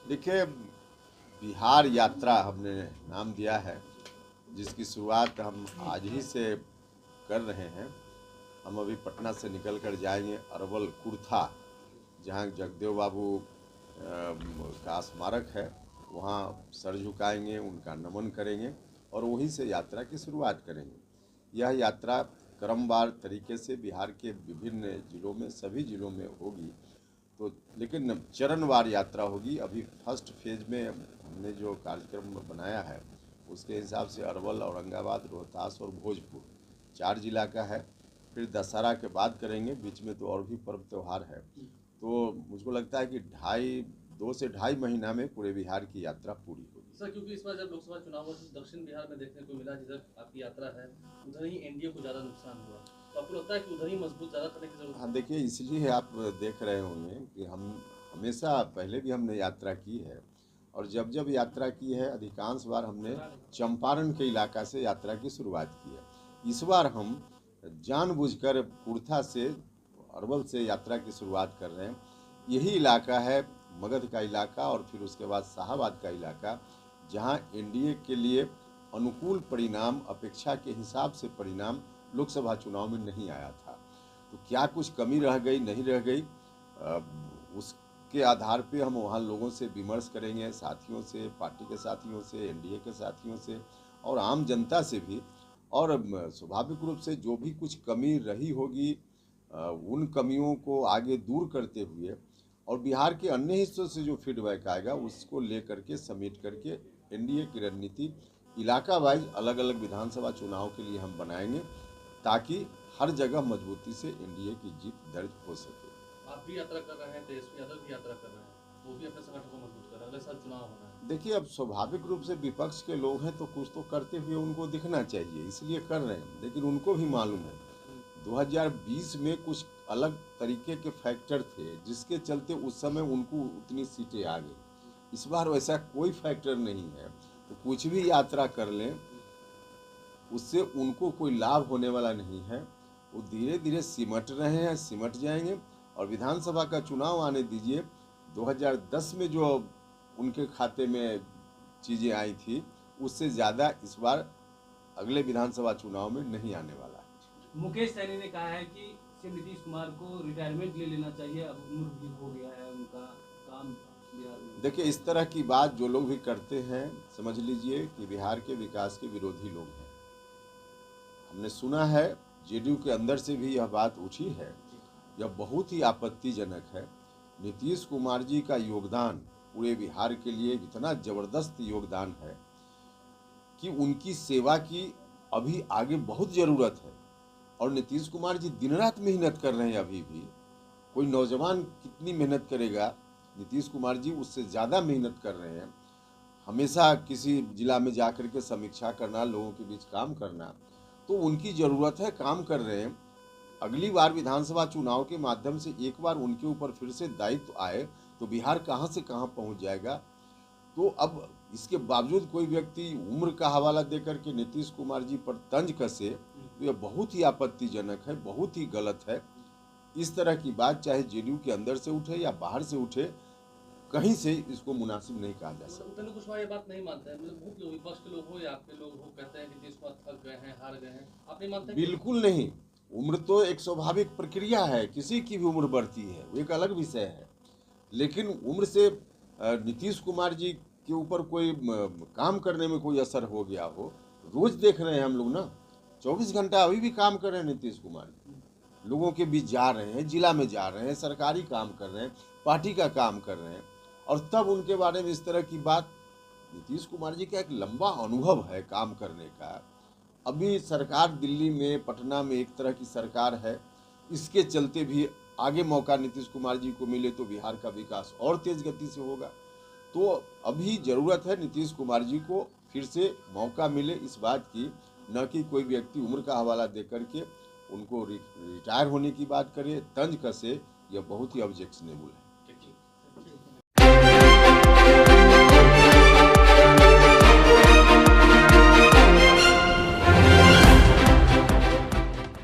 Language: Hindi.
देखिए, बिहार यात्रा हमने नाम दिया है, जिसकी शुरुआत हम आज ही से कर रहे हैं। हम अभी पटना से निकल कर जाएंगे अरवल कुर्था, जहाँ जगदेव बाबू का स्मारक है। वहाँ सर झुकाएंगे, उनका नमन करेंगे और वहीं से यात्रा की शुरुआत करेंगे। यह यात्रा क्रमवार तरीके से बिहार के विभिन्न जिलों में, सभी जिलों में होगी, तो लेकिन चरणवार यात्रा होगी। अभी फर्स्ट फेज में हमने जो कार्यक्रम बनाया है उसके हिसाब से अरवल, औरंगाबाद, रोहतास और भोजपुर 4 जिला का है। फिर दशहरा के बाद करेंगे, बीच में तो और भी पर्व त्यौहार है। तो मुझको लगता है कि 2 से ढाई महीना में पूरे बिहार की यात्रा पूरी होगी। सर, क्योंकि इस बार जब लोकसभा चुनाव हुआ तो दक्षिण बिहार में देखने को मिला, जिधर आपकी यात्रा है उधर ही एनडीए को ज़्यादा नुकसान हुआ, तो आपको लगता है कि उधर ही मजबूत ज़्यादा करने की जरूरत है? हाँ, देखिए, इसलिए आप देख रहे होंगे कि हम हमेशा, पहले भी हमने यात्रा की है और जब जब यात्रा की है अधिकांश बार हमने चंपारण के इलाका से यात्रा की शुरुआत की है। इस बार हम जानबूझकर कुर्था से, अरवल से यात्रा की शुरुआत कर रहे हैं। यही इलाका है मगध का इलाका और फिर उसके बाद शाहाबाद का इलाका, जहां एनडीए के लिए अनुकूल परिणाम, अपेक्षा के हिसाब से परिणाम लोकसभा चुनाव में नहीं आया था। तो क्या कुछ कमी रह गई, नहीं रह गई, उसके आधार पे हम वहाँ लोगों से विमर्श करेंगे, साथियों से, पार्टी के साथियों से, एनडीए के साथियों से और आम जनता से भी। और स्वाभाविक रूप से जो भी कुछ कमी रही होगी, उन कमियों को आगे दूर करते हुए और बिहार के अन्य हिस्सों से जो फीडबैक आएगा उसको लेकर के, समेट करके एनडीए की रणनीति इलाका वाइज अलग अलग विधानसभा चुनाव के लिए हम बनाएंगे, ताकि हर जगह मजबूती से एनडीए की जीत दर्ज हो सके। आप भी यात्रा कर रहे हैं, तेजस्वी यादव भी यात्रा कर रहे हैं, वो भी अपने संगठन को मजबूत कर रहे हैं, अगले साल चुनाव होना है। देखिए, अब स्वाभाविक रूप से विपक्ष के लोग हैं तो कुछ तो करते हुए उनको दिखना चाहिए, इसलिए कर रहे हैं। लेकिन उनको भी मालूम है 2020 में कुछ अलग तरीके के फैक्टर थे जिसके चलते उस समय उनको उतनी सीटें आ गई। इस बार वैसा कोई फैक्टर नहीं है, तो कुछ भी यात्रा कर लें उससे उनको कोई लाभ होने वाला नहीं है। वो धीरे धीरे सिमट रहे हैं, सिमट जाएंगे और विधानसभा का चुनाव आने दीजिए। 2010 में जो उनके खाते में चीज़ें आई थी उससे ज़्यादा इस बार अगले विधानसभा चुनाव में नहीं आने वाला है। मुकेश सैनी ने कहा है कि सीएम नीतीश कुमार को रिटायरमेंट ले लेना चाहिए, अब उम्र भी हो गया है उनका, काम बिहार में। देखिए, इस तरह की बात जो लोग भी करते हैं, समझ लीजिए कि बिहार के विकास के विरोधी लोग हैं। हमने सुना है जेडीयू के अंदर से भी यह बात उठी है। यह बहुत ही आपत्तिजनक है। नीतीश कुमार जी का योगदान पूरे बिहार के लिए इतना ज़बरदस्त योगदान है कि उनकी सेवा की अभी आगे बहुत ज़रूरत है। और नीतीश कुमार जी दिन रात मेहनत कर रहे हैं। अभी भी कोई नौजवान कितनी मेहनत करेगा, नीतीश कुमार जी उससे ज़्यादा मेहनत कर रहे हैं। हमेशा किसी जिला में जा कर के समीक्षा करना, लोगों के बीच काम करना, तो उनकी ज़रूरत है, काम कर रहे हैं। अगली बार विधानसभा चुनाव के माध्यम से एक बार उनके ऊपर फिर से दायित्व आए तो बिहार कहाँ से कहाँ पहुँच जाएगा। तो अब इसके बावजूद कोई व्यक्ति उम्र का हवाला देकर के नीतीश कुमार जी पर तंज कसे, तो यह बहुत ही आपत्तिजनक है, बहुत ही गलत है। इस तरह की बात चाहे जेडीयू के अंदर से उठे या बाहर से उठे, कहीं से इसको मुनासिब नहीं कहा जा सकता। उपेंद्र कुशवाहा ये बात नहीं मानते हैं, मतलब बहुत लोग, विपक्ष के लोग हो या आपके लोग हो, कहते हैं कि नीतीश कुमार थक गए हैं, हार गए हैं, आप नहीं मानते? बिल्कुल नहीं। उम्र तो एक स्वाभाविक प्रक्रिया है, किसी की भी उम्र बढ़ती है, वो एक अलग विषय है। लेकिन उम्र से नीतीश कुमार जी के ऊपर कोई काम करने में कोई असर हो गया हो? रोज देख रहे हैं हम लोग ना, 24 घंटा अभी भी काम कर रहे हैं नीतीश कुमार जी। लोगों के बीच जा रहे हैं, जिला में जा रहे हैं, सरकारी काम कर रहे हैं, पार्टी का काम कर रहे हैं, और तब उनके बारे में इस तरह की बात। नीतीश कुमार जी का एक लंबा अनुभव है काम करने का। अभी सरकार दिल्ली में, पटना में एक तरह की सरकार है, इसके चलते भी आगे मौका नीतीश कुमार जी को मिले तो बिहार का विकास और तेज गति से होगा। तो अभी ज़रूरत है नीतीश कुमार जी को फिर से मौका मिले इस बात की, न कि कोई व्यक्ति उम्र का हवाला दे करके उनको रिटायर होने की बात करे, तंज कसे। यह बहुत ही ऑब्जेक्शनेबल है।